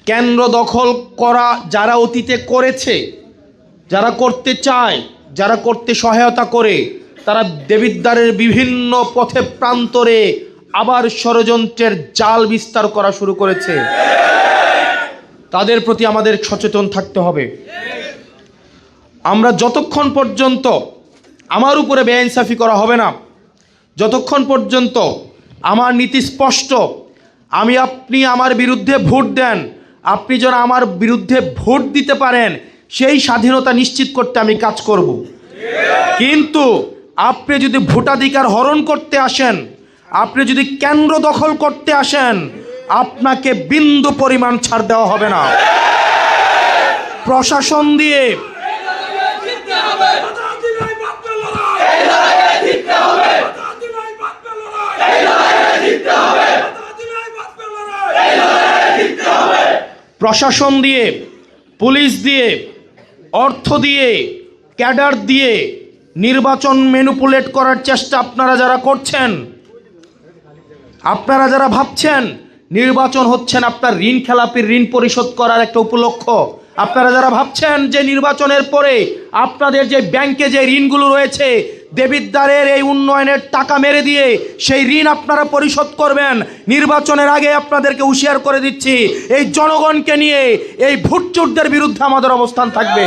কেন্দ্র দখল করা যারা অতীতে করেছে, যারা করতে চায়, যারা করতে সহায়তা করে, তারা দেবিদ্বারের বিভিন্ন পথে প্রান্তরে আবার ষড়যন্ত্রের জাল বিস্তার করা শুরু করেছে। তাদের প্রতি আমাদের সচেতন থাকতে হবে। আমরা যতক্ষণ পর্যন্ত আমার উপরে বেইনসাফি করা হবে না, যতক্ষণ পর্যন্ত আমার নীতি স্পষ্ট, আপনি আমার বিরুদ্ধে ভোট দেন, আপনি যেন আমার বিরুদ্ধে ভোট দিতে পারেন সেই স্বাধীনতা নিশ্চিত করতে আমি কাজ করব। কিন্তু আপনি যদি ভোটাধিকার হরণ করতে আসেন, আপনি যদি কেন্দ্র দখল করতে আসেন, আপনাকে বিন্দু পরিমাণ ছাড় দেওয়া হবে না। প্রশাসন দিয়ে প্রশাসন দিয়ে, পুলিশ দিয়ে, অর্থ দিয়ে, ক্যাডার দিয়ে নির্বাচন ম্যানিপুলেট করার চেষ্টা আপনারা যারা করছেন, আপনারা যারা ভাবছেন নির্বাচন হচ্ছেন আপনার ঋণ খেলাপির ঋণ পরিশোধ করার একটা উপলক্ষ, আপনারা যারা ভাবছেন যে নির্বাচনের পরে আপনাদের যে ব্যাংকে যে ঋণগুলো রয়েছে দেবিদ্বারের এই উন্নয়নের টাকা মেরে দিয়ে সেই ঋণ আপনারা পরিশোধ করবেন, নির্বাচনের আগে আপনাদেরকে হুঁশিয়ার করে দিচ্ছি, এই জনগণকে নিয়ে এই ভোটচোরদের বিরুদ্ধে আমাদের অবস্থান থাকবে।